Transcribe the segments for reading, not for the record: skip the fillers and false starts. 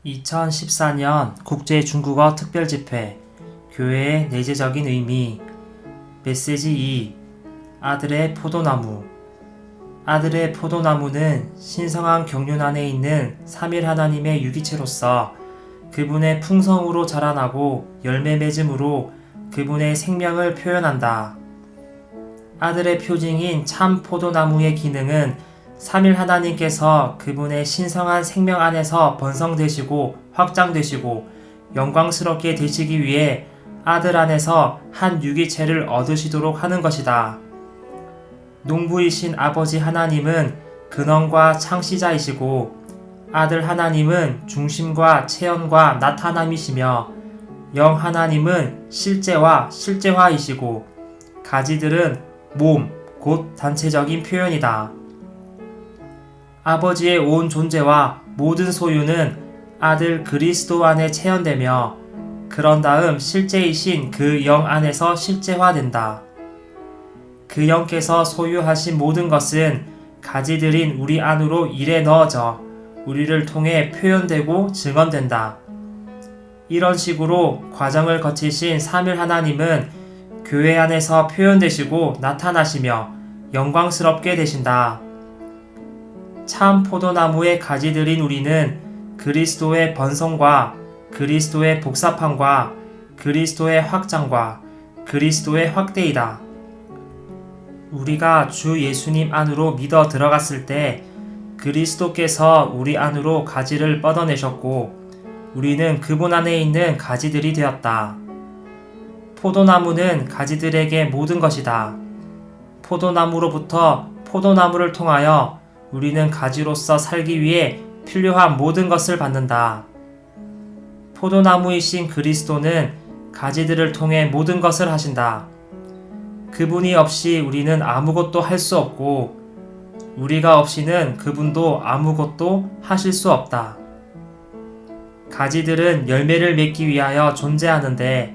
2014년 국제중국어 특별집회 교회의 내재적인 의미 메시지 2 아들의 포도나무 아들의 포도나무는 신성한 경륜 안에 있는 삼일 하나님의 유기체로서 그분의 풍성으로 자라나고 열매 맺음으로 그분의 생명을 표현한다. 아들의 표징인 참 포도나무의 기능은 삼일 하나님께서 그분의 신성한 생명 안에서 번성되시고 확장되시고 영광스럽게 되시기 위해 아들 안에서 한 유기체를 얻으시도록 하는 것이다. 농부이신 아버지 하나님은 근원과 창시자이시고 아들 하나님은 중심과 체현과 나타남이시며 영 하나님은 실제와 실제화이시고 가지들은 몸, 곧 단체적인 표현이다. 아버지의 온 존재와 모든 소유는 아들 그리스도 안에 체현되며 그런 다음 실제이신 그 영 안에서 실제화된다. 그 영께서 소유하신 모든 것은 가지들인 우리 안으로 일에 넣어져 우리를 통해 표현되고 증언된다. 이런 식으로 과정을 거치신 삼일 하나님은 교회 안에서 표현되시고 나타나시며 영광스럽게 되신다. 참 포도나무의 가지들인 우리는 그리스도의 번성과 그리스도의 복잡함과 그리스도의 확장과 그리스도의 확대이다. 우리가 주 예수님 안으로 믿어 들어갔을 때 그리스도께서 우리 안으로 가지를 뻗어내셨고 우리는 그분 안에 있는 가지들이 되었다. 포도나무는 가지들에게 모든 것이다. 포도나무로부터 포도나무를 통하여 우리는 가지로서 살기 위해 필요한 모든 것을 받는다. 포도나무이신 그리스도는 가지들을 통해 모든 것을 하신다. 그분이 없이 우리는 아무것도 할 수 없고 우리가 없이는 그분도 아무것도 하실 수 없다. 가지들은 열매를 맺기 위하여 존재하는데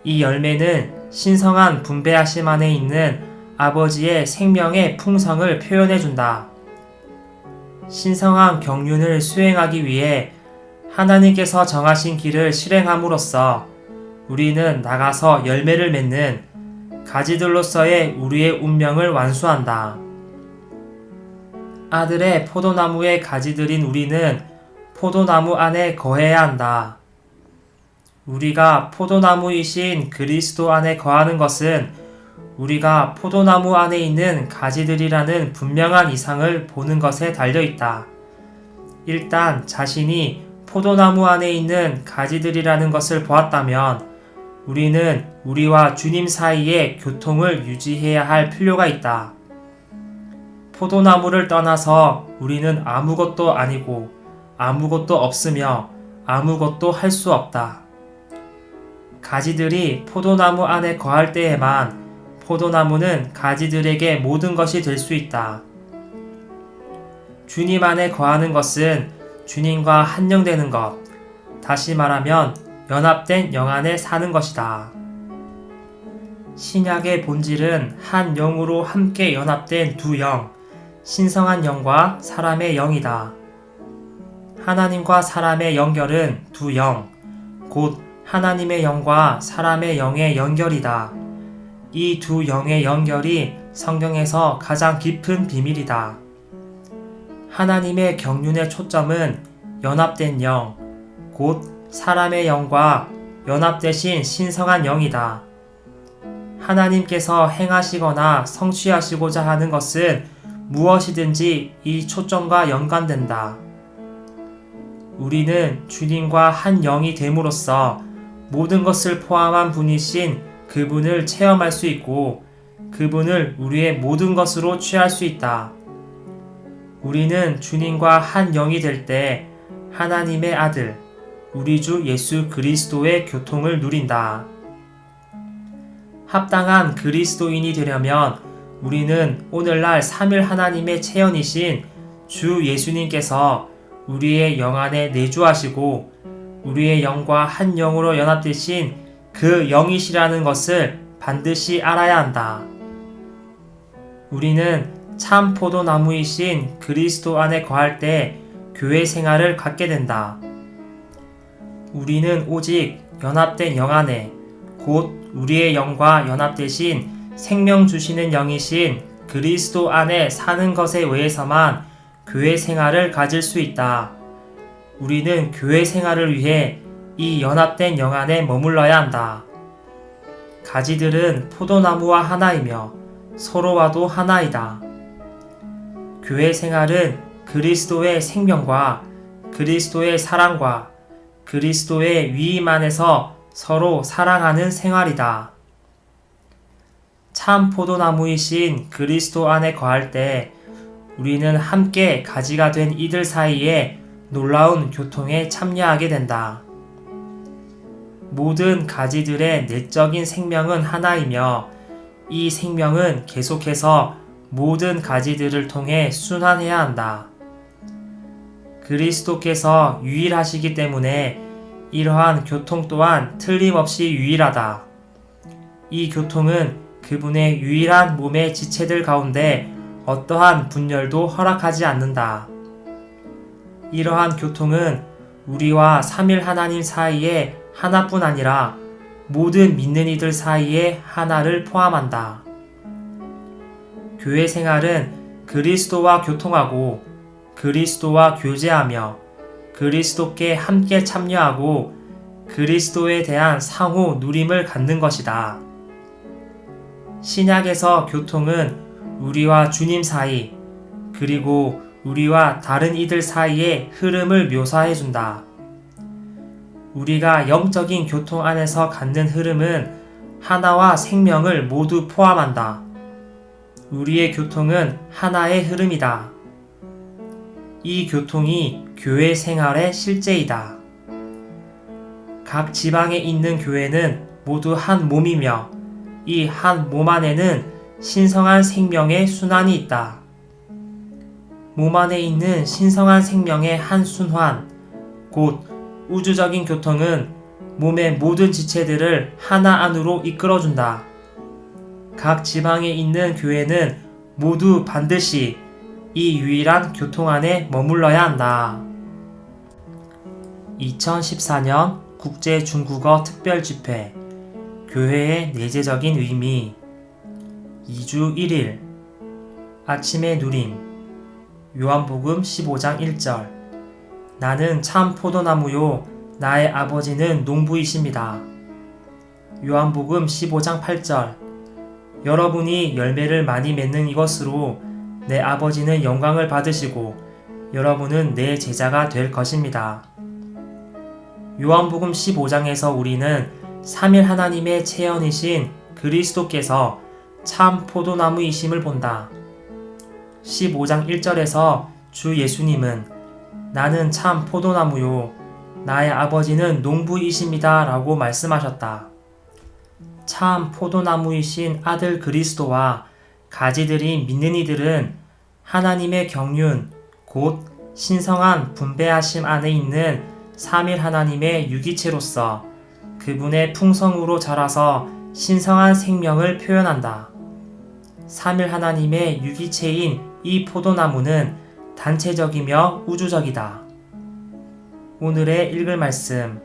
이 열매는 신성한 분배하심 안에 있는 아버지의 생명의 풍성을 표현해준다. 신성한 경륜을 수행하기 위해 하나님께서 정하신 길을 실행함으로써 우리는 나가서 열매를 맺는 가지들로서의 우리의 운명을 완수한다. 아들의 포도나무의 가지들인 우리는 포도나무 안에 거해야 한다. 우리가 포도나무이신 그리스도 안에 거하는 것은 우리가 포도나무 안에 있는 가지들이라는 분명한 이상을 보는 것에 달려있다. 일단 자신이 포도나무 안에 있는 가지들이라는 것을 보았다면 우리는 우리와 주님 사이에 교통을 유지해야 할 필요가 있다. 포도나무를 떠나서 우리는 아무것도 아니고 아무것도 없으며 아무것도 할 수 없다. 가지들이 포도나무 안에 거할 때에만 포도나무는 가지들에게 모든 것이 될 수 있다. 주님 안에 거하는 것은 주님과 한영되는 것, 다시 말하면 연합된 영 안에 사는 것이다. 신약의 본질은 한 영으로 함께 연합된 두 영, 신성한 영과 사람의 영이다. 하나님과 사람의 연결은 두 영, 곧 하나님의 영과 사람의 영의 연결이다. 이 두 영의 연결이 성경에서 가장 깊은 비밀이다. 하나님의 경륜의 초점은 연합된 영, 곧 사람의 영과 연합되신 신성한 영이다. 하나님께서 행하시거나 성취하시고자 하는 것은 무엇이든지 이 초점과 연관된다. 우리는 주님과 한 영이 됨으로써 모든 것을 포함한 분이신 그분을 체험할 수 있고 그분을 우리의 모든 것으로 취할 수 있다. 우리는 주님과 한 영이 될 때 하나님의 아들, 우리 주 예수 그리스도의 교통을 누린다. 합당한 그리스도인이 되려면 우리는 오늘날 삼일 하나님의 체현이신 주 예수님께서 우리의 영 안에 내주하시고 우리의 영과 한 영으로 연합되신 그 영이시라는 것을 반드시 알아야 한다. 우리는 참 포도나무이신 그리스도 안에 거할 때 교회 생활을 갖게 된다. 우리는 오직 연합된 영 안에 곧 우리의 영과 연합되신 생명 주시는 영이신 그리스도 안에 사는 것에 의해서만 교회 생활을 가질 수 있다. 우리는 교회 생활을 위해 이 연합된 영 안에 머물러야 한다. 가지들은 포도나무와 하나이며 서로와도 하나이다. 교회 생활은 그리스도의 생명과 그리스도의 사랑과 그리스도의 위임 안에서 서로 사랑하는 생활이다. 참 포도나무이신 그리스도 안에 거할 때 우리는 함께 가지가 된 이들 사이에 놀라운 교통에 참여하게 된다. 모든 가지들의 내적인 생명은 하나이며 이 생명은 계속해서 모든 가지들을 통해 순환해야 한다. 그리스도께서 유일하시기 때문에 이러한 교통 또한 틀림없이 유일하다. 이 교통은 그분의 유일한 몸의 지체들 가운데 어떠한 분열도 허락하지 않는다. 이러한 교통은 우리와 삼일 하나님 사이에 하나뿐 아니라 모든 믿는 이들 사이에 하나를 포함한다. 교회 생활은 그리스도와 교통하고 그리스도와 교제하며 그리스도께 함께 참여하고 그리스도에 대한 상호 누림을 갖는 것이다. 신약에서 교통은 우리와 주님 사이 그리고 우리와 다른 이들 사이의 흐름을 묘사해준다. 우리가 영적인 교통 안에서 갖는 흐름은 하나와 생명을 모두 포함한다. 우리의 교통은 하나의 흐름이다. 이 교통이 교회 생활의 실제이다. 각 지방에 있는 교회는 모두 한 몸이며 이 한 몸 안에는 신성한 생명의 순환이 있다. 몸 안에 있는 신성한 생명의 한 순환, 곧 우주적인 교통은 몸의 모든 지체들을 하나 안으로 이끌어준다. 각 지방에 있는 교회는 모두 반드시 이 유일한 교통 안에 머물러야 한다. 2014년 국제 중국어 특별집회 교회의 내재적인 의미 2주 1일 아침의 누림 요한복음 15장 1절 나는 참 포도나무요 나의 아버지는 농부이십니다. 요한복음 15장 8절 여러분이 열매를 많이 맺는 이것으로 내 아버지는 영광을 받으시고 여러분은 내 제자가 될 것입니다. 요한복음 15장에서 우리는 삼일 하나님의 체현이신 그리스도께서 참 포도나무이심을 본다. 15장 1절에서 주 예수님은 나는 참 포도나무요 나의 아버지는 농부이십니다 라고 말씀하셨다. 참 포도나무이신 아들 그리스도와 가지들인 믿는 이들은 하나님의 경륜 곧 신성한 분배하심 안에 있는 삼일 하나님의 유기체로서 그분의 풍성으로 자라서 신성한 생명을 표현한다. 삼일 하나님의 유기체인 이 포도나무는 단체적이며 우주적이다. 오늘의 읽을 말씀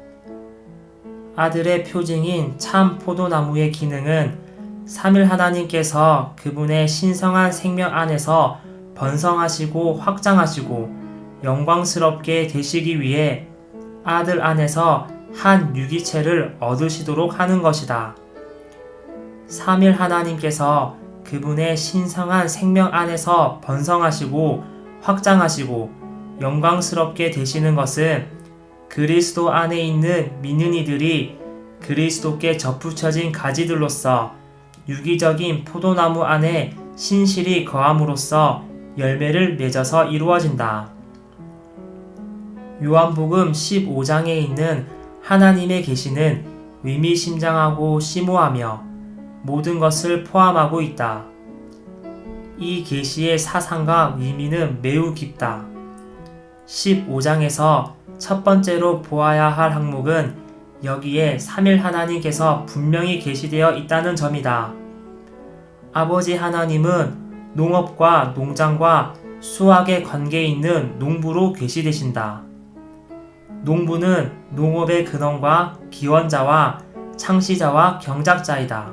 아들의 표징인 참 포도나무의 기능은 삼일 하나님께서 그분의 신성한 생명 안에서 번성하시고 확장하시고 영광스럽게 되시기 위해 아들 안에서 한 유기체를 얻으시도록 하는 것이다. 삼일 하나님께서 그분의 신성한 생명 안에서 번성하시고 확장하시고 영광스럽게 되시는 것은 그리스도 안에 있는 믿는 이들이 그리스도께 접붙여진 가지들로서 유기적인 포도나무 안에 신실히 거함으로써 열매를 맺어서 이루어진다. 요한복음 15장에 있는 하나님의 계시는 의미심장하고 심오하며 모든 것을 포함하고 있다. 이 계시의 사상과 의미는 매우 깊다. 15장에서 첫 번째로 보아야 할 항목은 여기에 삼일 하나님께서 분명히 계시되어 있다는 점이다. 아버지 하나님은 농업과 농장과 수확에 관계 있는 농부로 계시되신다. 농부는 농업의 근원과 기원자와 창시자와 경작자이다.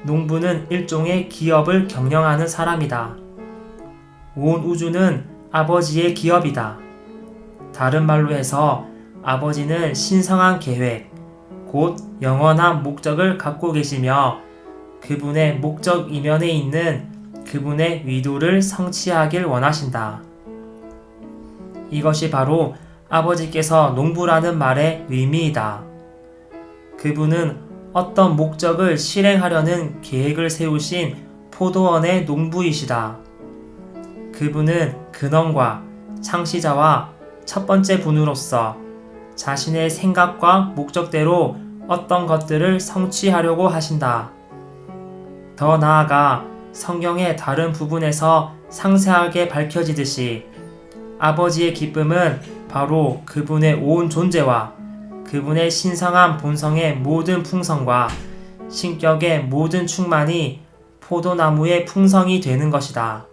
농부는 일종의 기업을 경영하는 사람이다. 온 우주는 아버지의 기업이다. 다른 말로 해서 아버지는 신성한 계획, 곧 영원한 목적을 갖고 계시며 그분의 목적 이면에 있는 그분의 의도를 성취하길 원하신다. 이것이 바로 아버지께서 농부라는 말의 의미이다. 그분은 어떤 목적을 실행하려는 계획을 세우신 포도원의 농부이시다. 그분은 근원과 창시자와 첫 번째 분으로서 자신의 생각과 목적대로 어떤 것들을 성취하려고 하신다. 더 나아가 성경의 다른 부분에서 상세하게 밝혀지듯이 아버지의 기쁨은 바로 그분의 온 존재와 그분의 신성한 본성의 모든 풍성과 신격의 모든 충만이 포도나무의 풍성이 되는 것이다.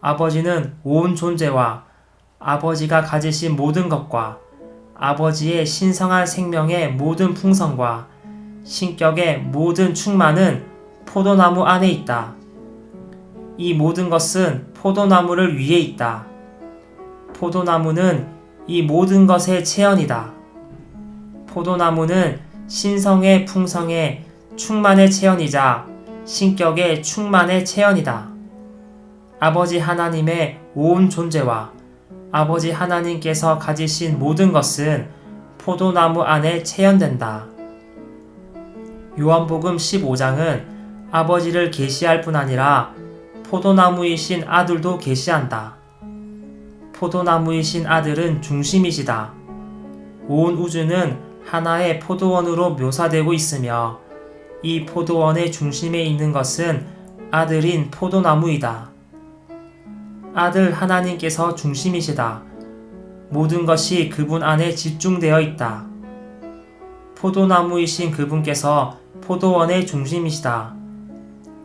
아버지는 온 존재와 아버지가 가지신 모든 것과 아버지의 신성한 생명의 모든 풍성과 신격의 모든 충만은 포도나무 안에 있다. 이 모든 것은 포도나무를 위해 있다. 포도나무는 이 모든 것의 체현이다. 포도나무는 신성의 풍성의 충만의 체현이자 신격의 충만의 체현이다. 아버지 하나님의 온 존재와 아버지 하나님께서 가지신 모든 것은 포도나무 안에 체현된다. 요한복음 15장은 아버지를 계시할 뿐 아니라 포도나무이신 아들도 계시한다. 포도나무이신 아들은 중심이시다. 온 우주는 하나의 포도원으로 묘사되고 있으며 이 포도원의 중심에 있는 것은 아들인 포도나무이다. 아들 하나님께서 중심이시다. 모든 것이 그분 안에 집중되어 있다. 포도나무이신 그분께서 포도원의 중심이시다.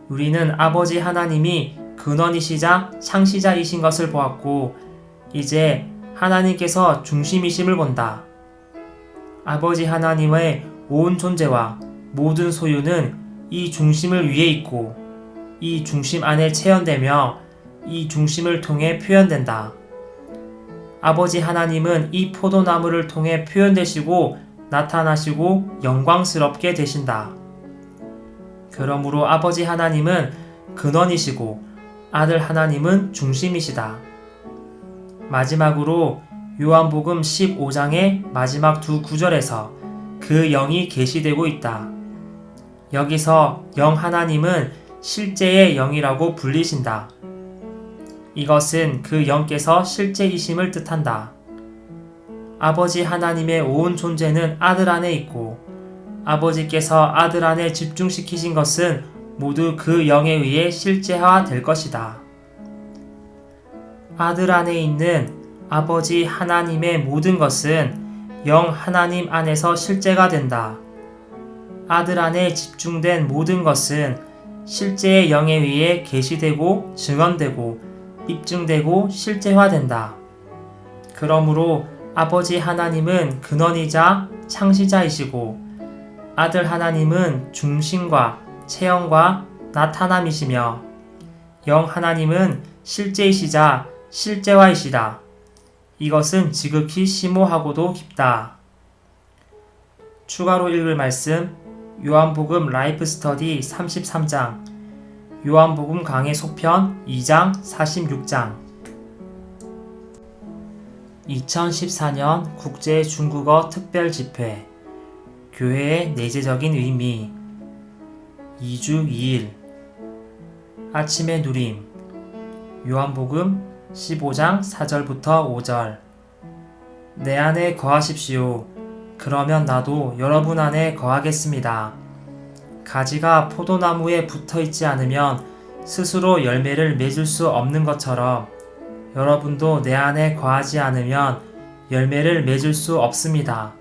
우리는 아버지 하나님이 근원이시자 창시자이신 것을 보았고 이제 하나님께서 중심이심을 본다. 아버지 하나님의 온 존재와 모든 소유는 이 중심을 위에 있고 이 중심 안에 체현되며 이 중심을 통해 표현된다. 아버지 하나님은 이 포도나무를 통해 표현되시고 나타나시고 영광스럽게 되신다. 그러므로 아버지 하나님은 근원이시고 아들 하나님은 중심이시다. 마지막으로 요한복음 15장의 마지막 두 구절에서 그 영이 계시되고 있다. 여기서 영 하나님은 실제의 영이라고 불리신다. 이것은 그 영께서 실제이심을 뜻한다. 아버지 하나님의 온 존재는 아들 안에 있고 아버지께서 아들 안에 집중시키신 것은 모두 그 영에 의해 실제화될 것이다. 아들 안에 있는 아버지 하나님의 모든 것은 영 하나님 안에서 실제가 된다. 아들 안에 집중된 모든 것은 실제의 영에 의해 계시되고 증언되고 입증되고 실제화된다. 그러므로 아버지 하나님은 근원이자 창시자이시고 아들 하나님은 중심과 체형과 나타남이시며 영 하나님은 실제이시자 실제화이시다. 이것은 지극히 심오하고도 깊다. 추가로 읽을 말씀 요한복음 라이프 스터디 33장 요한복음 강해 속편 2장 46장 2014년 국제 중국어 특별 집회 교회의 내재적인 의미 2주 2일 아침의 누림 요한복음 15장 4절부터 5절 내 안에 거하십시오. 그러면 나도 여러분 안에 거하겠습니다. 가지가 포도나무에 붙어 있지 않으면 스스로 열매를 맺을 수 없는 것처럼 여러분도 내 안에 거하지 않으면 열매를 맺을 수 없습니다.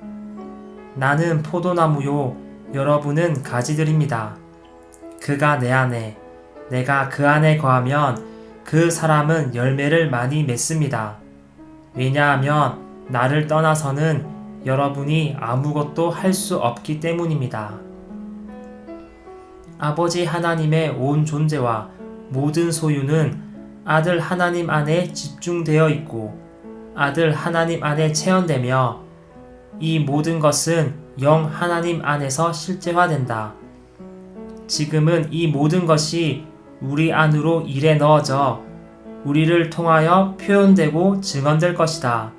나는 포도나무요, 여러분은 가지들입니다. 그가 내 안에, 내가 그 안에 거하면 그 사람은 열매를 많이 맺습니다. 왜냐하면 나를 떠나서는 여러분이 아무것도 할 수 없기 때문입니다. 아버지 하나님의 온 존재와 모든 소유는 아들 하나님 안에 집중되어 있고 아들 하나님 안에 체현되며 이 모든 것은 영 하나님 안에서 실제화된다. 지금은 이 모든 것이 우리 안으로 일에 넣어져 우리를 통하여 표현되고 증언될 것이다.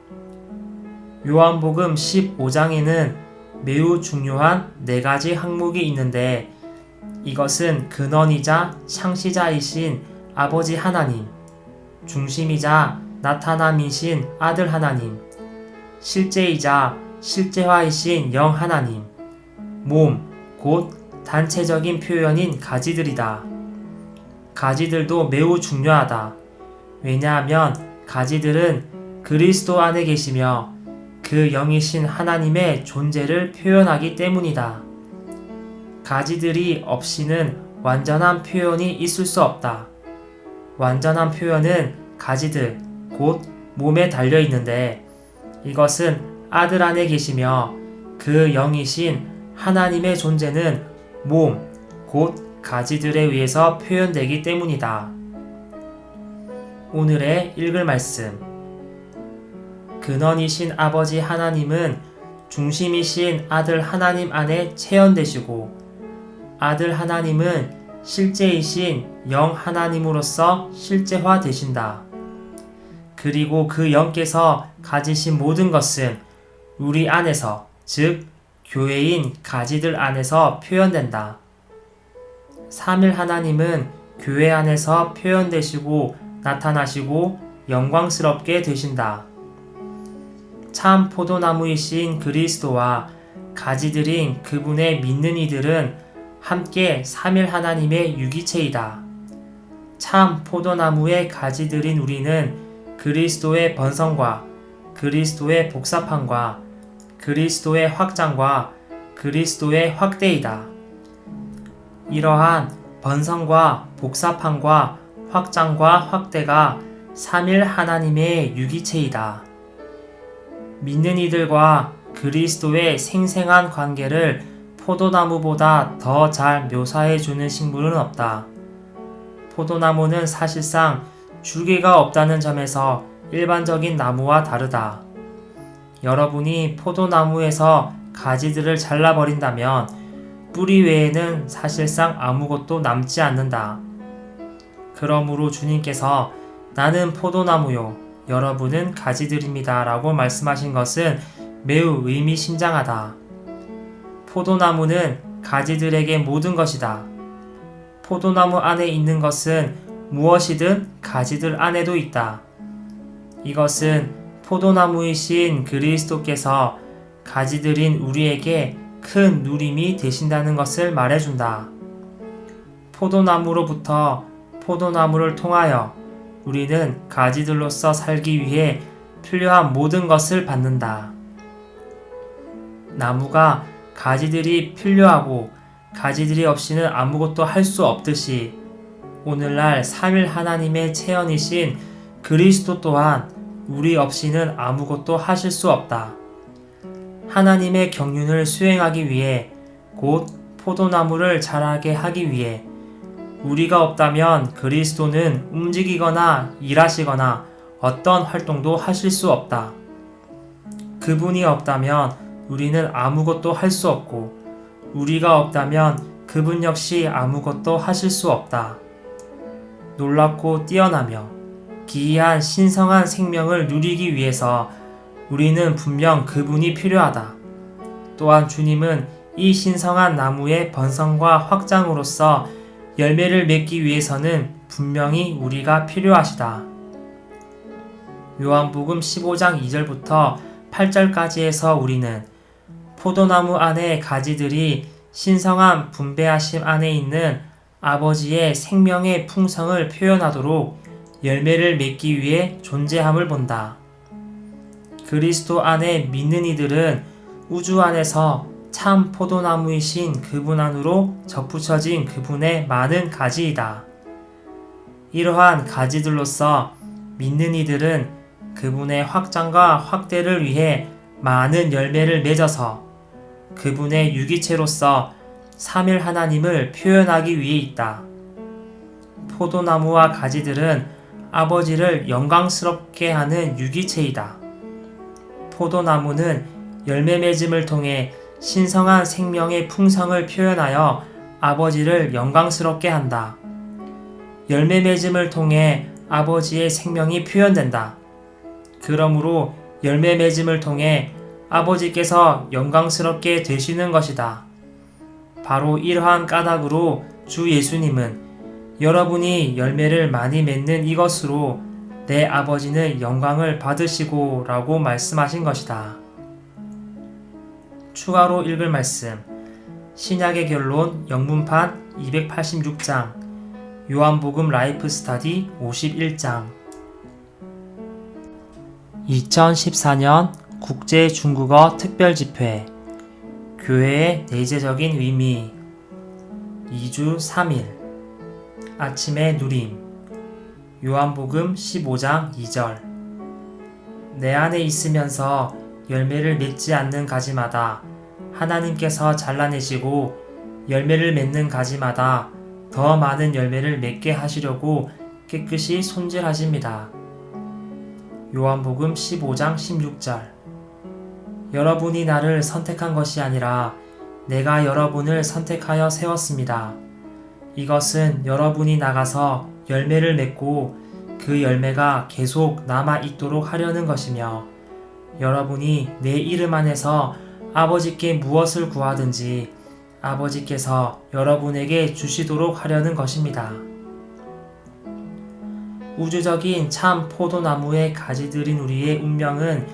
요한복음 15장에는 매우 중요한 4가지 항목이 있는데 이것은 근원이자 창시자이신 아버지 하나님, 중심이자 나타남이신 아들 하나님, 실제이자 실제화이신 영 하나님, 몸, 곧 단체적인 표현인 가지들이다. 가지들도 매우 중요하다. 왜냐하면 가지들은 그리스도 안에 계시며 그 영이신 하나님의 존재를 표현하기 때문이다. 가지들이 없이는 완전한 표현이 있을 수 없다. 완전한 표현은 가지들, 곧 몸에 달려 있는데 이것은 아들 안에 계시며 그 영이신 하나님의 존재는 몸, 곧 가지들에 의해서 표현되기 때문이다. 오늘의 읽을 말씀. 근원이신 아버지 하나님은 중심이신 아들 하나님 안에 체현되시고 아들 하나님은 실제이신 영 하나님으로서 실제화 되신다. 그리고 그 영께서 가지신 모든 것은 우리 안에서, 즉 교회인 가지들 안에서 표현된다. 삼일 하나님은 교회 안에서 표현되시고 나타나시고 영광스럽게 되신다. 참 포도나무이신 그리스도와 가지들인 그분의 믿는 이들은 함께 삼일 하나님의 유기체이다. 참 포도나무의 가지들인 우리는 그리스도의 번성과 그리스도의 복사판과 그리스도의 확장과 그리스도의 확대이다. 이러한 번성과 복사판과 확장과 확대가 삼일 하나님의 유기체이다. 믿는 이들과 그리스도의 생생한 관계를 포도나무보다 더 잘 묘사해주는 식물은 없다. 포도나무는 사실상 줄기가 없다는 점에서 일반적인 나무와 다르다. 여러분이 포도나무에서 가지들을 잘라버린다면 뿌리 외에는 사실상 아무것도 남지 않는다. 그러므로 주님께서 나는 포도나무요, 여러분은 가지들입니다 라고 말씀하신 것은 매우 의미심장하다. 포도나무는 가지들에게 모든 것이다. 포도나무 안에 있는 것은 무엇이든 가지들 안에도 있다. 이것은 포도나무이신 그리스도께서 가지들인 우리에게 큰 누림이 되신다는 것을 말해준다. 포도나무로부터 포도나무를 통하여 우리는 가지들로서 살기 위해 필요한 모든 것을 받는다. 나무가 가지들이 필요하고 가지들이 없이는 아무것도 할 수 없듯이 오늘날 삼일 하나님의 체현이신 그리스도 또한 우리 없이는 아무것도 하실 수 없다. 하나님의 경륜을 수행하기 위해 곧 포도나무를 자라게 하기 위해 우리가 없다면 그리스도는 움직이거나 일하시거나 어떤 활동도 하실 수 없다. 그분이 없다면 우리는 아무것도 할 수 없고 우리가 없다면 그분 역시 아무것도 하실 수 없다. 놀랍고 뛰어나며 기이한 신성한 생명을 누리기 위해서 우리는 분명 그분이 필요하다. 또한 주님은 이 신성한 나무의 번성과 확장으로서 열매를 맺기 위해서는 분명히 우리가 필요하시다. 요한복음 15장 2절부터 8절까지에서 우리는 포도나무 안의 가지들이 신성한 분배하심 안에 있는 아버지의 생명의 풍성을 표현하도록 열매를 맺기 위해 존재함을 본다. 그리스도 안에 믿는 이들은 우주 안에서 참 포도나무이신 그분 안으로 접붙여진 그분의 많은 가지이다. 이러한 가지들로서 믿는 이들은 그분의 확장과 확대를 위해 많은 열매를 맺어서 그분의 유기체로서 삼일 하나님을 표현하기 위해 있다. 포도나무와 가지들은 아버지를 영광스럽게 하는 유기체이다. 포도나무는 열매 맺음을 통해 신성한 생명의 풍성을 표현하여 아버지를 영광스럽게 한다. 열매 맺음을 통해 아버지의 생명이 표현된다. 그러므로 열매 맺음을 통해 아버지께서 영광스럽게 되시는 것이다. 바로 이러한 까닭으로 주 예수님은 여러분이 열매를 많이 맺는 이것으로 내 아버지는 영광을 받으시고 라고 말씀하신 것이다. 추가로 읽을 말씀 신약의 결론 영문판 286장 요한복음 라이프 스터디 51장 2014년 국제 중국어 특별집회 교회의 내재적인 의미 2주 3일 아침의 누림 요한복음 15장 2절 내 안에 있으면서 열매를 맺지 않는 가지마다 하나님께서 잘라내시고 열매를 맺는 가지마다 더 많은 열매를 맺게 하시려고 깨끗이 손질하십니다. 요한복음 15장 16절 여러분이 나를 선택한 것이 아니라 내가 여러분을 선택하여 세웠습니다. 이것은 여러분이 나가서 열매를 맺고 그 열매가 계속 남아있도록 하려는 것이며 여러분이 내 이름 안에서 아버지께 무엇을 구하든지 아버지께서 여러분에게 주시도록 하려는 것입니다. 우주적인 참 포도나무의 가지들인 우리의 운명은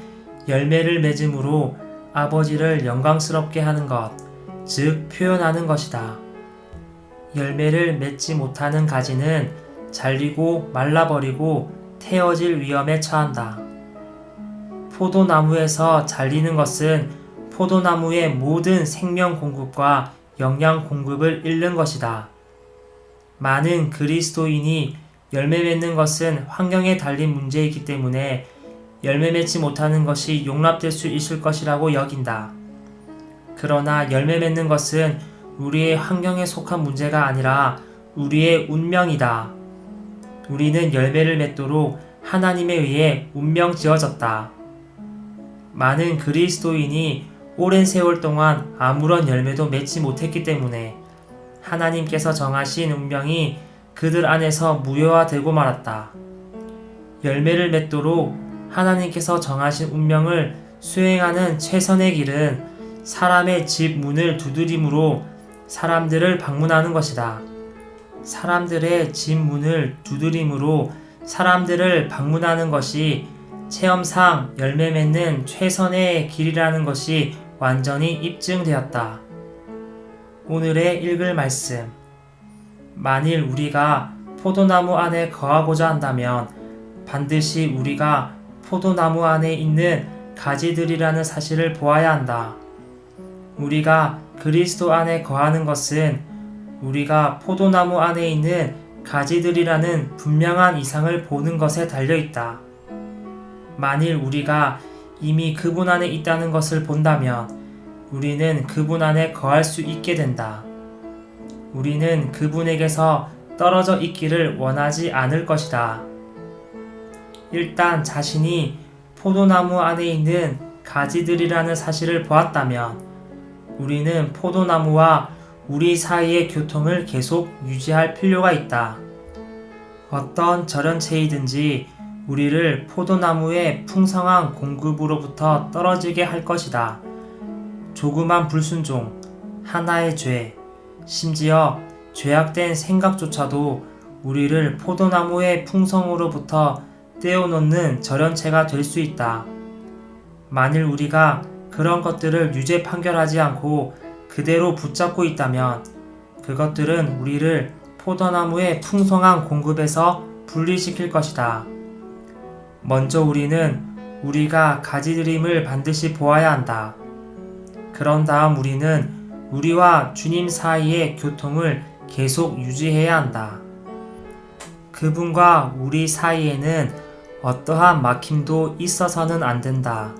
열매를 맺음으로 아버지를 영광스럽게 하는 것, 즉 표현하는 것이다. 열매를 맺지 못하는 가지는 잘리고 말라버리고 태어질 위험에 처한다. 포도나무에서 잘리는 것은 포도나무의 모든 생명 공급과 영양 공급을 잃는 것이다. 많은 그리스도인이 열매 맺는 것은 환경에 달린 문제이기 때문에 열매 맺지 못하는 것이 용납될 수 있을 것이라고 여긴다. 그러나 열매 맺는 것은 우리의 환경에 속한 문제가 아니라 우리의 운명이다. 우리는 열매를 맺도록 하나님에 의해 운명 지어졌다. 많은 그리스도인이 오랜 세월 동안 아무런 열매도 맺지 못했기 때문에 하나님께서 정하신 운명이 그들 안에서 무효화되고 말았다. 열매를 맺도록 하나님께서 정하신 운명을 수행하는 최선의 길은 사람의 집 문을 두드림으로 사람들을 방문하는 것이다. 사람들의 집 문을 두드림으로 사람들을 방문하는 것이 체험상 열매 맺는 최선의 길이라는 것이 완전히 입증되었다. 오늘의 읽을 말씀 만일 우리가 포도나무 안에 거하고자 한다면 반드시 우리가 포도나무 안에 있는 가지들이라는 사실을 보아야 한다. 우리가 그리스도 안에 거하는 것은 우리가 포도나무 안에 있는 가지들이라는 분명한 이상을 보는 것에 달려있다. 만일 우리가 이미 그분 안에 있다는 것을 본다면 우리는 그분 안에 거할 수 있게 된다. 우리는 그분에게서 떨어져 있기를 원하지 않을 것이다. 일단 자신이 포도나무 안에 있는 가지들이라는 사실을 보았다면 우리는 포도나무와 우리 사이의 교통을 계속 유지할 필요가 있다. 어떤 절연체이든지 우리를 포도나무의 풍성한 공급으로부터 떨어지게 할 것이다. 조그만 불순종, 하나의 죄, 심지어 죄악된 생각조차도 우리를 포도나무의 풍성으로부터 떼어놓는 절연체가 될 수 있다. 만일 우리가 그런 것들을 유죄 판결하지 않고 그대로 붙잡고 있다면 그것들은 우리를 포도나무의 풍성한 공급에서 분리시킬 것이다. 먼저 우리는 우리가 가지들임을 반드시 보아야 한다. 그런 다음 우리는 우리와 주님 사이의 교통을 계속 유지해야 한다. 그분과 우리 사이에는 어떠한 막힘도 있어서는 안 된다.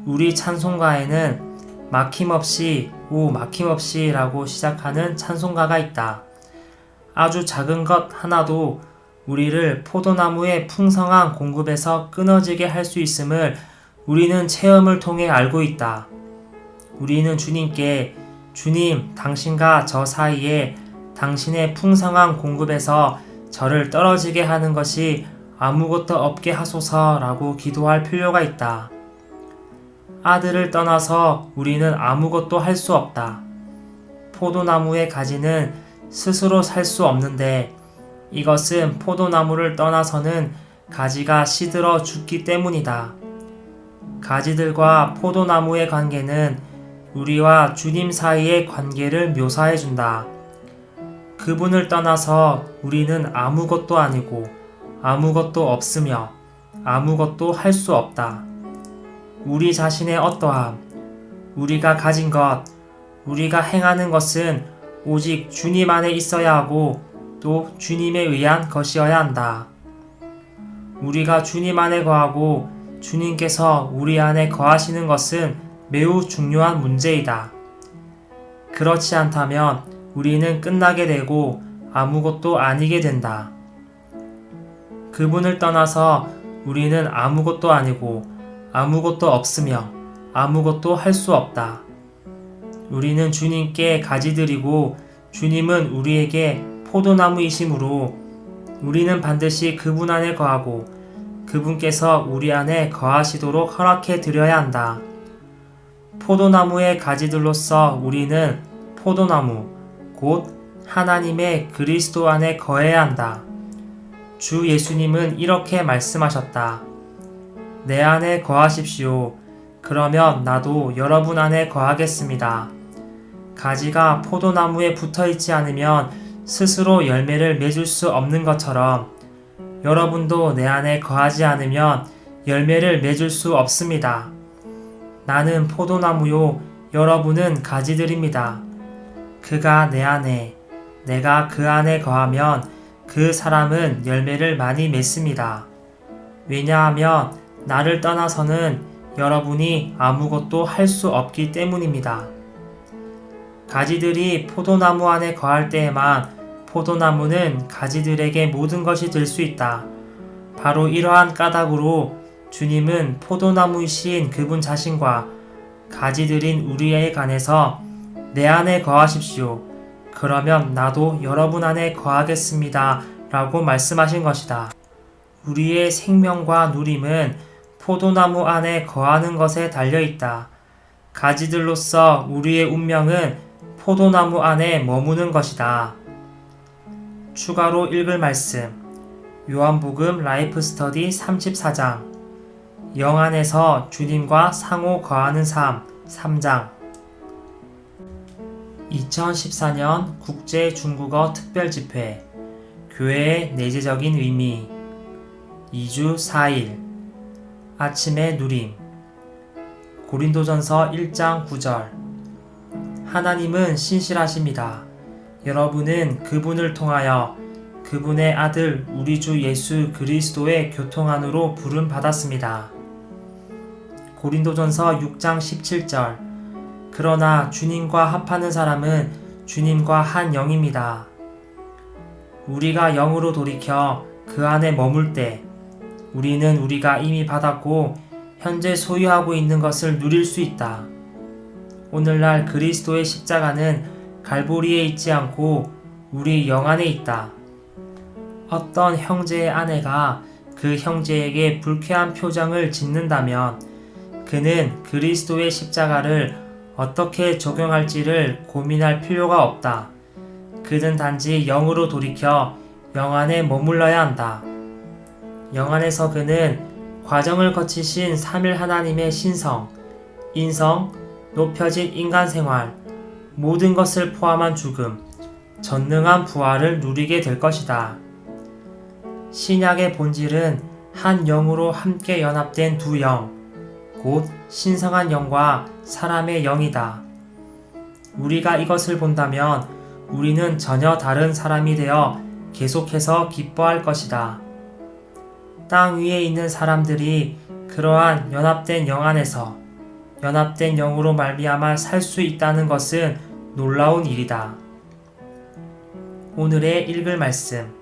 우리 찬송가에는 막힘없이 오 막힘없이 라고 시작하는 찬송가가 있다. 아주 작은 것 하나도 우리를 포도나무의 풍성한 공급에서 끊어지게 할 수 있음을 우리는 체험을 통해 알고 있다. 우리는 주님께 주님, 당신과 저 사이에 당신의 풍성한 공급에서 저를 떨어지게 하는 것이 아무것도 없게 하소서라고 기도할 필요가 있다. 아들을 떠나서 우리는 아무것도 할 수 없다. 포도나무의 가지는 스스로 살 수 없는데 이것은 포도나무를 떠나서는 가지가 시들어 죽기 때문이다. 가지들과 포도나무의 관계는 우리와 주님 사이의 관계를 묘사해준다. 그분을 떠나서 우리는 아무것도 아니고 아무것도 없으며 아무것도 할 수 없다. 우리 자신의 어떠함, 우리가 가진 것, 우리가 행하는 것은 오직 주님 안에 있어야 하고 또 주님에 의한 것이어야 한다. 우리가 주님 안에 거하고 주님께서 우리 안에 거하시는 것은 매우 중요한 문제이다. 그렇지 않다면 우리는 끝나게 되고 아무것도 아니게 된다. 그분을 떠나서 우리는 아무것도 아니고 아무것도 없으며 아무것도 할 수 없다. 우리는 주님께 가지들이고 주님은 우리에게 포도나무이심으로 우리는 반드시 그분 안에 거하고 그분께서 우리 안에 거하시도록 허락해 드려야 한다. 포도나무의 가지들로서 우리는 포도나무, 곧 하나님의 그리스도 안에 거해야 한다. 주 예수님은 이렇게 말씀하셨다. 내 안에 거하십시오. 그러면 나도 여러분 안에 거하겠습니다. 가지가 포도나무에 붙어 있지 않으면 스스로 열매를 맺을 수 없는 것처럼 여러분도 내 안에 거하지 않으면 열매를 맺을 수 없습니다. 나는 포도나무요, 여러분은 가지들입니다. 그가 내 안에, 내가 그 안에 거하면 그 사람은 열매를 많이 맺습니다. 왜냐하면 나를 떠나서는 여러분이 아무것도 할 수 없기 때문입니다. 가지들이 포도나무 안에 거할 때에만 포도나무는 가지들에게 모든 것이 될 수 있다. 바로 이러한 까닭으로 주님은 포도나무이신 그분 자신과 가지들인 우리에 관해서 내 안에 거하십시오. 그러면 나도 여러분 안에 거하겠습니다. 라고 말씀하신 것이다. 우리의 생명과 누림은 포도나무 안에 거하는 것에 달려있다. 가지들로서 우리의 운명은 포도나무 안에 머무는 것이다. 추가로 읽을 말씀 요한복음 라이프 스터디 34장 영 안에서 주님과 상호 거하는 삶 3장 2014년 국제 중국어 특별집회 교회의 내재적인 의미 2주 4일 아침의 누림 고린도전서 1장 9절 하나님은 신실하십니다. 여러분은 그분을 통하여 그분의 아들 우리 주 예수 그리스도의 교통 안으로 부름 받았습니다. 고린도전서 6장 17절 그러나 주님과 합하는 사람은 주님과 한 영입니다. 우리가 영으로 돌이켜 그 안에 머물 때 우리는 우리가 이미 받았고 현재 소유하고 있는 것을 누릴 수 있다. 오늘날 그리스도의 십자가는 갈보리에 있지 않고 우리 영 안에 있다. 어떤 형제의 아내가 그 형제에게 불쾌한 표정을 짓는다면 그는 그리스도의 십자가를 어떻게 적용할지를 고민할 필요가 없다. 그는 단지 영으로 돌이켜 영 안에 머물러야 한다. 영 안에서 그는 과정을 거치신 삼일 하나님의 신성, 인성, 높여진 인간 생활, 모든 것을 포함한 죽음, 전능한 부활을 누리게 될 것이다. 신약의 본질은 한 영으로 함께 연합된 두 영, 곧 신성한 영과 사람의 영이다. 우리가 이것을 본다면 우리는 전혀 다른 사람이 되어 계속해서 기뻐할 것이다. 땅 위에 있는 사람들이 그러한 연합된 영 안에서 연합된 영으로 말미암아 살 수 있다는 것은 놀라운 일이다. 오늘의 읽을 말씀.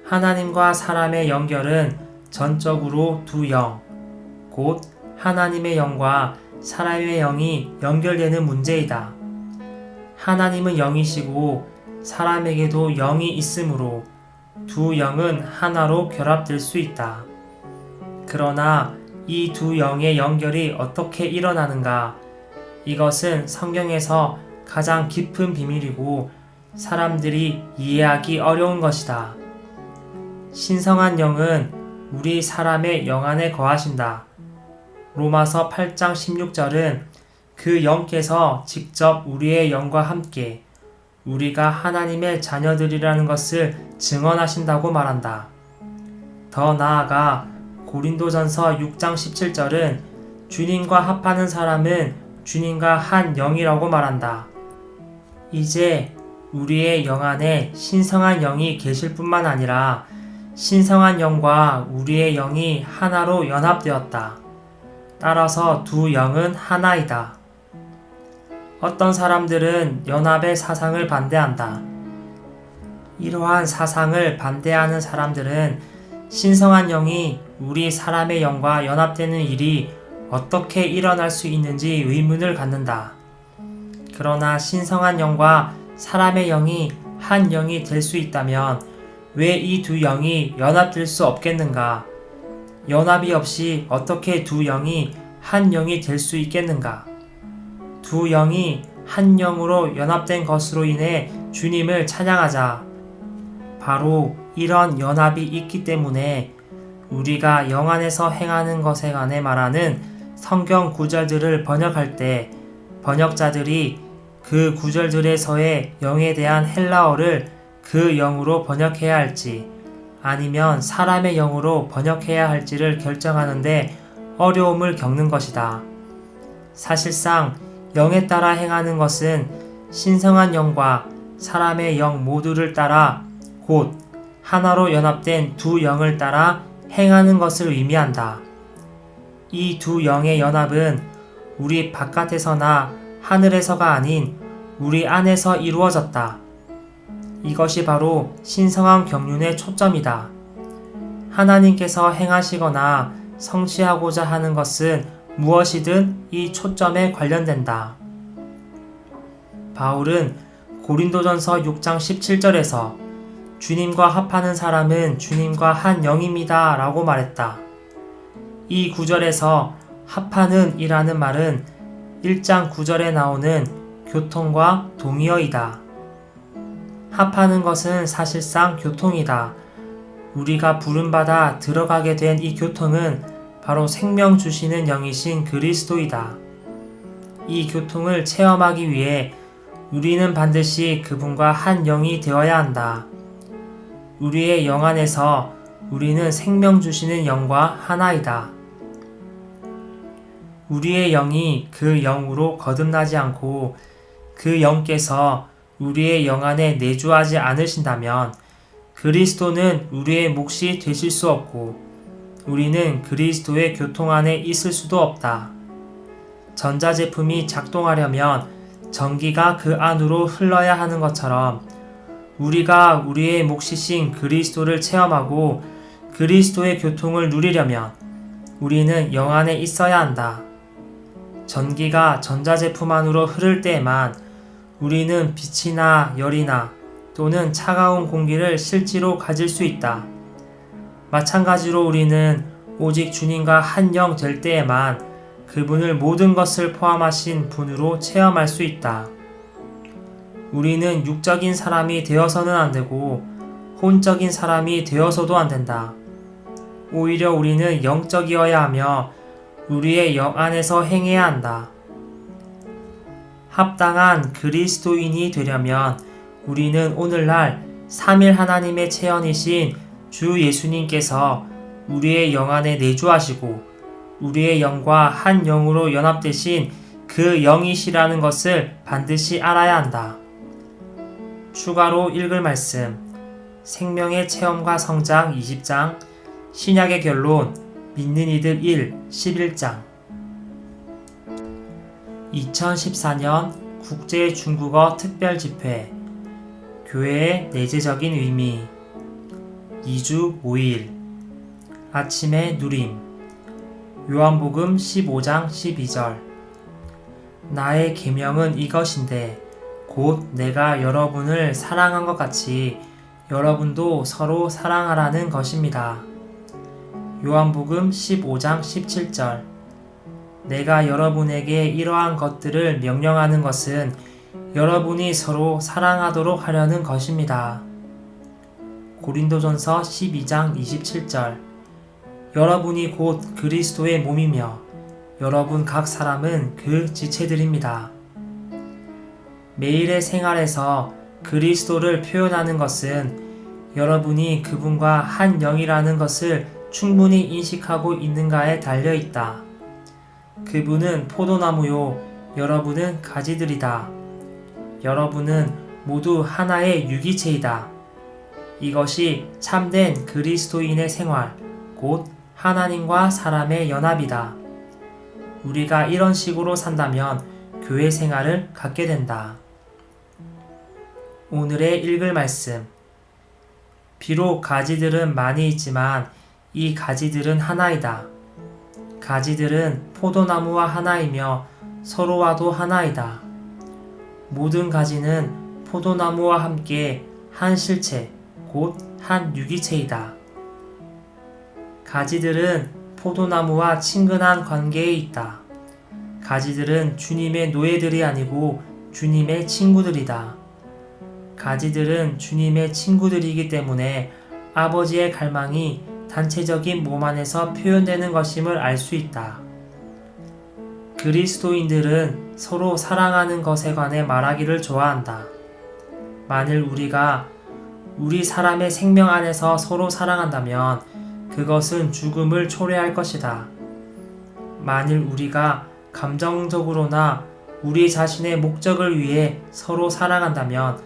하나님과 사람의 연결은 전적으로 두 영, 곧 하나님의 영과 사람의 영이 연결되는 문제이다. 하나님은 영이시고 사람에게도 영이 있으므로 두 영은 하나로 결합될 수 있다. 그러나 이 두 영의 연결이 어떻게 일어나는가? 이것은 성경에서 가장 깊은 비밀이고 사람들이 이해하기 어려운 것이다. 신성한 영은 우리 사람의 영 안에 거하신다. 로마서 8장 16절은 그 영께서 직접 우리의 영과 함께 우리가 하나님의 자녀들이라는 것을 증언하신다고 말한다. 더 나아가 고린도전서 6장 17절은 주님과 합하는 사람은 주님과 한 영이라고 말한다. 이제 우리의 영 안에 신성한 영이 계실 뿐만 아니라 신성한 영과 우리의 영이 하나로 연합되었다. 따라서 두 영은 하나이다. 어떤 사람들은 연합의 사상을 반대한다. 이러한 사상을 반대하는 사람들은 신성한 영이 우리 사람의 영과 연합되는 일이 어떻게 일어날 수 있는지 의문을 갖는다. 그러나 신성한 영과 사람의 영이 한 영이 될 수 있다면 왜 이 두 영이 연합될 수 없겠는가? 연합이 없이 어떻게 두 영이 한 영이 될 수 있겠는가? 두 영이 한 영으로 연합된 것으로 인해 주님을 찬양하자. 바로 이런 연합이 있기 때문에 우리가 영 안에서 행하는 것에 관해 말하는 성경 구절들을 번역할 때 번역자들이 그 구절들에서의 영에 대한 헬라어를 그 영으로 번역해야 할지 아니면 사람의 영으로 번역해야 할지를 결정하는데 어려움을 겪는 것이다. 사실상 영에 따라 행하는 것은 신성한 영과 사람의 영 모두를 따라 곧 하나로 연합된 두 영을 따라 행하는 것을 의미한다. 이 두 영의 연합은 우리 바깥에서나 하늘에서가 아닌 우리 안에서 이루어졌다. 이것이 바로 신성한 경륜의 초점이다. 하나님께서 행하시거나 성취하고자 하는 것은 무엇이든 이 초점에 관련된다. 바울은 고린도전서 6장 17절에서 주님과 합하는 사람은 주님과 한 영입니다 라고 말했다. 이 구절에서 합하는 이라는 말은 1장 9절에 나오는 교통과 동의어이다. 합하는 것은 사실상 교통이다. 우리가 부름받아 들어가게 된 이 교통은 바로 생명 주시는 영이신 그리스도이다. 이 교통을 체험하기 위해 우리는 반드시 그분과 한 영이 되어야 한다. 우리의 영 안에서 우리는 생명 주시는 영과 하나이다. 우리의 영이 그 영으로 거듭나지 않고 그 영께서 우리의 영 안에 내주하지 않으신다면 그리스도는 우리의 몫이 되실 수 없고 우리는 그리스도의 교통 안에 있을 수도 없다. 전자제품이 작동하려면 전기가 그 안으로 흘러야 하는 것처럼 우리가 우리의 몫이신 그리스도를 체험하고 그리스도의 교통을 누리려면 우리는 영 안에 있어야 한다. 전기가 전자제품 안으로 흐를 때에만 우리는 빛이나 열이나 또는 차가운 공기를 실제로 가질 수 있다. 마찬가지로 우리는 오직 주님과 한 영 될 때에만 그분을 모든 것을 포함하신 분으로 체험할 수 있다. 우리는 육적인 사람이 되어서는 안 되고 혼적인 사람이 되어서도 안 된다. 오히려 우리는 영적이어야 하며 우리의 영 안에서 행해야 한다. 합당한 그리스도인이 되려면 우리는 오늘날 삼일 하나님의 체현이신 주 예수님께서 우리의 영 안에 내주하시고 우리의 영과 한 영으로 연합되신 그 영이시라는 것을 반드시 알아야 한다. 추가로 읽을 말씀 생명의 체험과 성장 20장 신약의 결론 믿는 이들 1, 11장 2014년 국제 중국어 특별집회 교회의 내재적인 의미 2주 5일 아침의 누림 요한복음 15장 12절 나의 계명은 이것인데 곧 내가 여러분을 사랑한 것 같이 여러분도 서로 사랑하라는 것입니다. 요한복음 15장 17절 내가 여러분에게 이러한 것들을 명령하는 것은 여러분이 서로 사랑하도록 하려는 것입니다. 고린도전서 12장 27절 여러분이 곧 그리스도의 몸이며 여러분 각 사람은 그 지체들입니다. 매일의 생활에서 그리스도를 표현하는 것은 여러분이 그분과 한 영이라는 것을 충분히 인식하고 있는가에 달려있다. 그분은 포도나무요, 여러분은 가지들이다. 여러분은 모두 하나의 유기체이다. 이것이 참된 그리스도인의 생활, 곧 하나님과 사람의 연합이다. 우리가 이런 식으로 산다면 교회 생활을 갖게 된다. 오늘의 읽을 말씀. 비록 가지들은 많이 있지만 이 가지들은 하나이다. 가지들은 포도나무와 하나이며 서로와도 하나이다. 모든 가지는 포도나무와 함께 한 실체, 곧 한 유기체이다. 가지들은 포도나무와 친근한 관계에 있다. 가지들은 주님의 노예들이 아니고 주님의 친구들이다. 가지들은 주님의 친구들이기 때문에 아버지의 갈망이 단체적인 몸 안에서 표현되는 것임을 알 수 있다. 그리스도인들은 서로 사랑하는 것에 관해 말하기를 좋아한다. 만일 우리가 우리 사람의 생명 안에서 서로 사랑한다면 그것은 죽음을 초래할 것이다. 만일 우리가 감정적으로나 우리 자신의 목적을 위해 서로 사랑한다면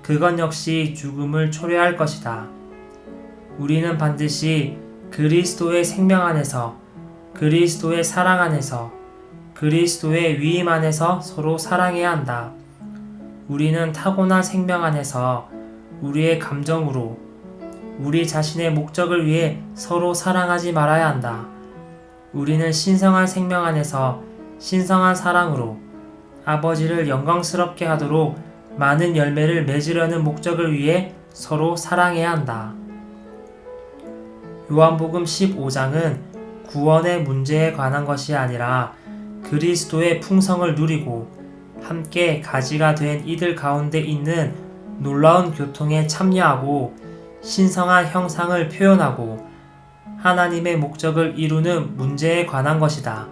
그것 역시 죽음을 초래할 것이다. 우리는 반드시 그리스도의 생명 안에서, 그리스도의 사랑 안에서, 그리스도의 위임 안에서 서로 사랑해야 한다. 우리는 타고난 생명 안에서 우리의 감정으로, 우리 자신의 목적을 위해 서로 사랑하지 말아야 한다. 우리는 신성한 생명 안에서 신성한 사랑으로 아버지를 영광스럽게 하도록 많은 열매를 맺으려는 목적을 위해 서로 사랑해야 한다. 요한복음 15장은 구원의 문제에 관한 것이 아니라 그리스도의 풍성을 누리고 함께 가지가 된 이들 가운데 있는 놀라운 교통에 참여하고 신성한 형상을 표현하고 하나님의 목적을 이루는 문제에 관한 것이다.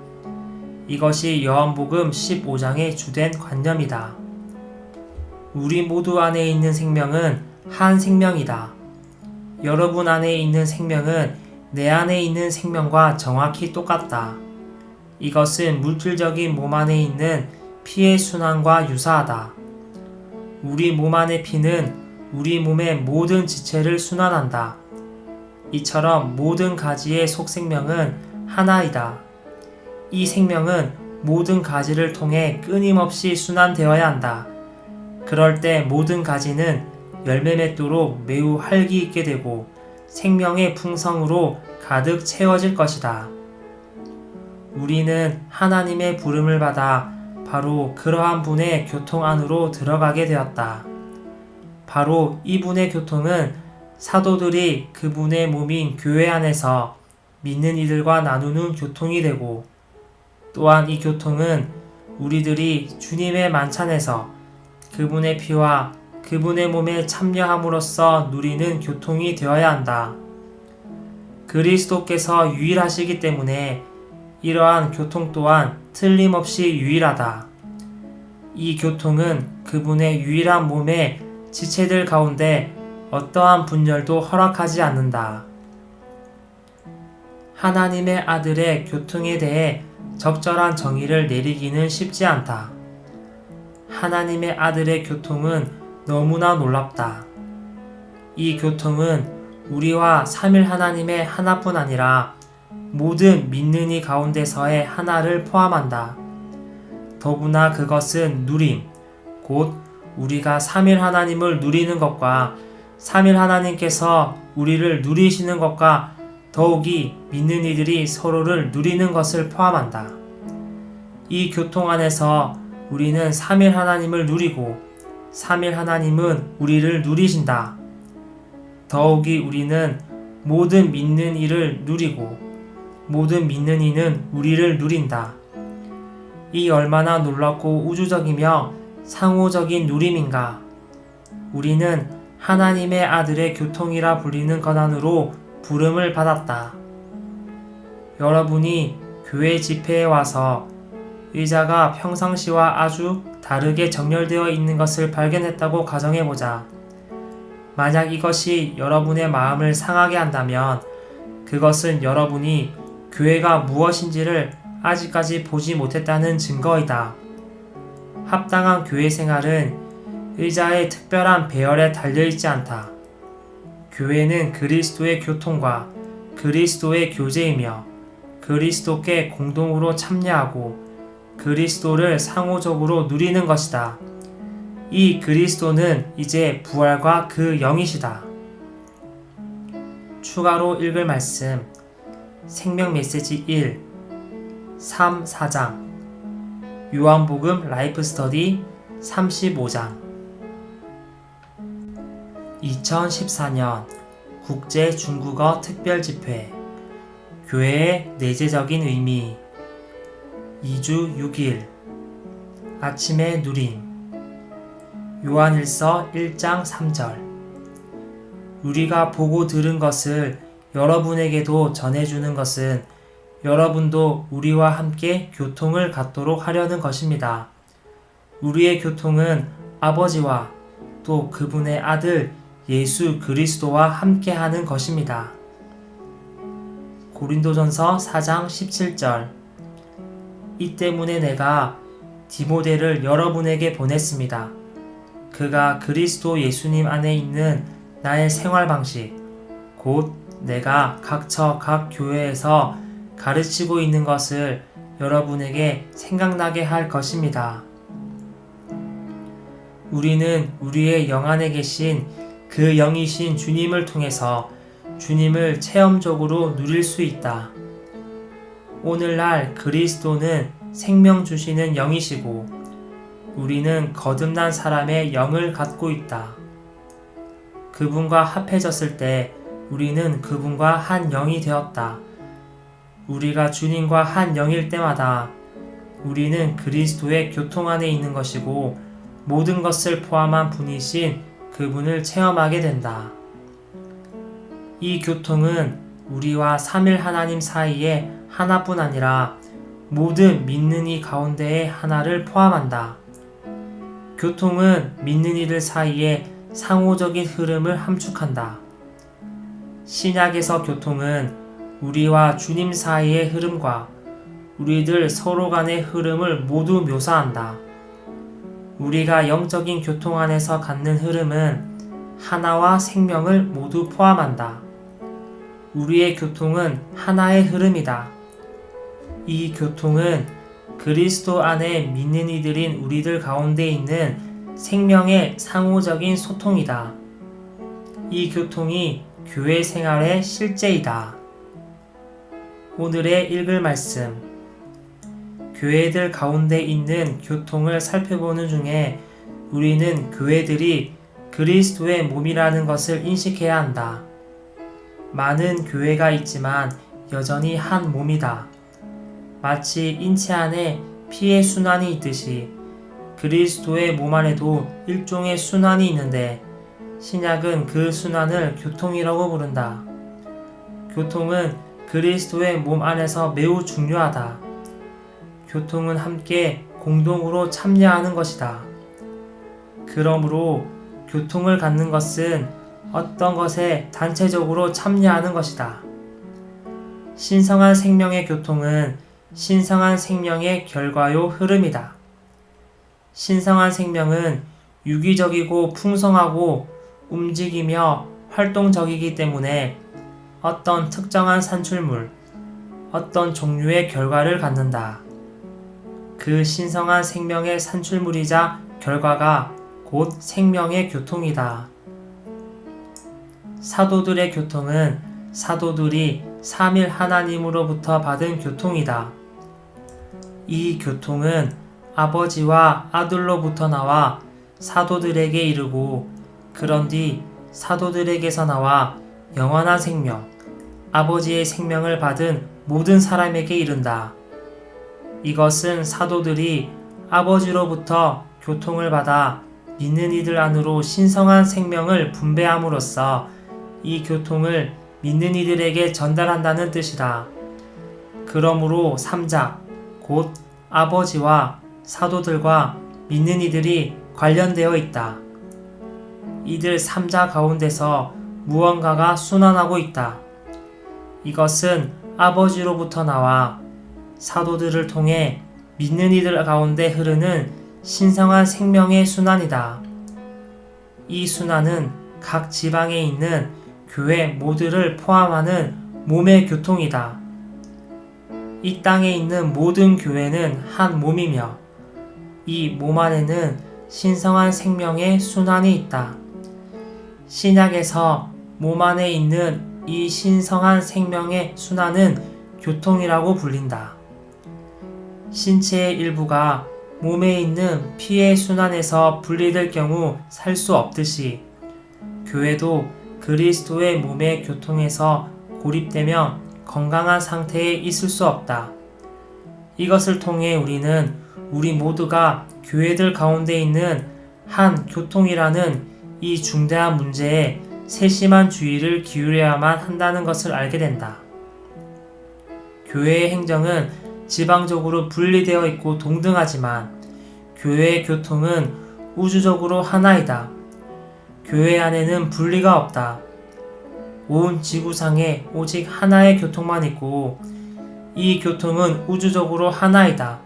이것이 요한복음 15장의 주된 관념이다. 우리 모두 안에 있는 생명은 한 생명이다. 여러분 안에 있는 생명은 내 안에 있는 생명과 정확히 똑같다. 이것은 물질적인 몸 안에 있는 피의 순환과 유사하다. 우리 몸 안의 피는 우리 몸의 모든 지체를 순환한다. 이처럼 모든 가지의 속생명은 하나이다. 이 생명은 모든 가지를 통해 끊임없이 순환되어야 한다. 그럴 때 모든 가지는 열매 맺도록 매우 활기 있게 되고 생명의 풍성으로 가득 채워질 것이다. 우리는 하나님의 부름을 받아 바로 그러한 분의 교통 안으로 들어가게 되었다. 바로 이분의 교통은 사도들이 그분의 몸인 교회 안에서 믿는 이들과 나누는 교통이 되고 또한 이 교통은 우리들이 주님의 만찬에서 그분의 피와 그분의 몸에 참여함으로써 누리는 교통이 되어야 한다. 그리스도께서 유일하시기 때문에 이러한 교통 또한 틀림없이 유일하다. 이 교통은 그분의 유일한 몸의 지체들 가운데 어떠한 분열도 허락하지 않는다. 하나님의 아들의 교통에 대해 적절한 정의를 내리기는 쉽지 않다. 하나님의 아들의 교통은 너무나 놀랍다. 이 교통은 우리와 삼일 하나님의 하나뿐 아니라 모든 믿는 이 가운데서의 하나를 포함한다. 더구나 그것은 누림, 곧 우리가 삼일 하나님을 누리는 것과 삼일 하나님께서 우리를 누리시는 것과 더욱이 믿는 이들이 서로를 누리는 것을 포함한다. 이 교통 안에서 우리는 삼일 하나님을 누리고 삼일 하나님은 우리를 누리신다. 더욱이 우리는 모든 믿는 이를 누리고 모든 믿는 이는 우리를 누린다. 이 얼마나 놀랍고 우주적이며 상호적인 누림인가. 우리는 하나님의 아들의 교통이라 불리는 권한으로 부름을 받았다. 여러분이 교회 집회에 와서 의자가 평상시와 아주 다르게 정렬되어 있는 것을 발견했다고 가정해보자. 만약 이것이 여러분의 마음을 상하게 한다면 그것은 여러분이 교회가 무엇인지를 아직까지 보지 못했다는 증거이다. 합당한 교회 생활은 의자의 특별한 배열에 달려있지 않다. 교회는 그리스도의 교통과 그리스도의 교제이며 그리스도께 공동으로 참여하고 그리스도를 상호적으로 누리는 것이다. 이 그리스도는 이제 부활과 그 영이시다. 추가로 읽을 말씀 생명 메시지 1, 3, 4장 요한복음 라이프 스터디 35장 2014년 국제 중국어 특별집회 교회의 내재적인 의미 2주 6일 아침의 누림 요한일서 1장 3절 우리가 보고 들은 것을 여러분에게도 전해주는 것은 여러분도 우리와 함께 교통을 갖도록 하려는 것입니다. 우리의 교통은 아버지와 또 그분의 아들 예수 그리스도와 함께하는 것입니다. 고린도전서 4장 17절 이 때문에 내가 디모데를 여러분에게 보냈습니다. 그가 그리스도 예수님 안에 있는 나의 생활 방식, 곧 내가 각처 각 교회에서 가르치고 있는 것을 여러분에게 생각나게 할 것입니다. 우리는 우리의 영 안에 계신 그 영이신 주님을 통해서 주님을 체험적으로 누릴 수 있다. 오늘날 그리스도는 생명 주시는 영이시고 우리는 거듭난 사람의 영을 갖고 있다. 그분과 합해졌을 때 우리는 그분과 한 영이 되었다. 우리가 주님과 한 영일 때마다 우리는 그리스도의 교통 안에 있는 것이고 모든 것을 포함한 분이신 그분을 체험하게 된다. 이 교통은 우리와 삼일 하나님 사이에 하나뿐 아니라 모든 믿는 이 가운데에 하나를 포함한다. 교통은 믿는 이들 사이에 상호적인 흐름을 함축한다. 신약에서 교통은 우리와 주님 사이의 흐름과 우리들 서로 간의 흐름을 모두 묘사한다. 우리가 영적인 교통 안에서 갖는 흐름은 하나와 생명을 모두 포함한다. 우리의 교통은 하나의 흐름이다. 이 교통은 그리스도 안에 믿는 이들인 우리들 가운데 있는 생명의 상호적인 소통이다. 이 교통이 교회 생활의 실제이다. 오늘의 읽을 말씀 교회들 가운데 있는 교통을 살펴보는 중에 우리는 교회들이 그리스도의 몸이라는 것을 인식해야 한다. 많은 교회가 있지만 여전히 한 몸이다. 마치 인체 안에 피의 순환이 있듯이 그리스도의 몸 안에도 일종의 순환이 있는데 신약은 그 순환을 교통이라고 부른다. 교통은 그리스도의 몸 안에서 매우 중요하다. 교통은 함께 공동으로 참여하는 것이다. 그러므로 교통을 갖는 것은 어떤 것에 단체적으로 참여하는 것이다. 신성한 생명의 교통은 신성한 생명의 결과요 흐름이다. 신성한 생명은 유기적이고 풍성하고 움직이며 활동적이기 때문에 어떤 특정한 산출물, 어떤 종류의 결과를 갖는다. 그 신성한 생명의 산출물이자 결과가 곧 생명의 교통이다. 사도들의 교통은 사도들이 삼일 하나님으로부터 받은 교통이다. 이 교통은 아버지와 아들로부터 나와 사도들에게 이르고 그런 뒤 사도들에게서 나와 영원한 생명, 아버지의 생명을 받은 모든 사람에게 이른다. 이것은 사도들이 아버지로부터 교통을 받아 믿는 이들 안으로 신성한 생명을 분배함으로써 이 교통을 믿는 이들에게 전달한다는 뜻이다. 그러므로 삼자, 곧 아버지와 사도들과 믿는 이들이 관련되어 있다. 이들 삼자 가운데서 무언가가 순환하고 있다. 이것은 아버지로부터 나와 사도들을 통해 믿는 이들 가운데 흐르는 신성한 생명의 순환이다. 이 순환은 각 지방에 있는 교회 모두를 포함하는 몸의 교통이다. 이 땅에 있는 모든 교회는 한 몸이며 이 몸 안에는 신성한 생명의 순환이 있다. 신약에서 몸 안에 있는 이 신성한 생명의 순환은 교통이라고 불린다. 신체의 일부가 몸에 있는 피의 순환에서 분리될 경우 살 수 없듯이 교회도 그리스도의 몸의 교통에서 고립되면 건강한 상태에 있을 수 없다. 이것을 통해 우리는 우리 모두가 교회들 가운데 있는 한 교통이라는 이 중대한 문제에 세심한 주의를 기울여야만 한다는 것을 알게 된다. 교회의 행정은 지방적으로 분리되어 있고 동등하지만 교회의 교통은 우주적으로 하나이다. 교회 안에는 분리가 없다. 온 지구상에 오직 하나의 교통만 있고 이 교통은 우주적으로 하나이다.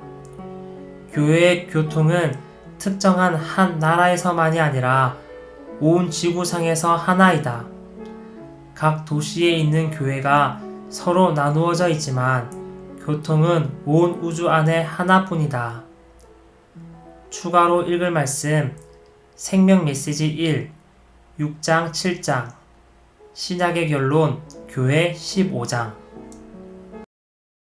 교회의 교통은 특정한 한 나라에서만이 아니라 온 지구상에서 하나이다. 각 도시에 있는 교회가 서로 나누어져 있지만 교통은 온 우주 안에 하나뿐이다. 추가로 읽을 말씀 생명 메시지 1, 6장 7장 신약의 결론 교회 15장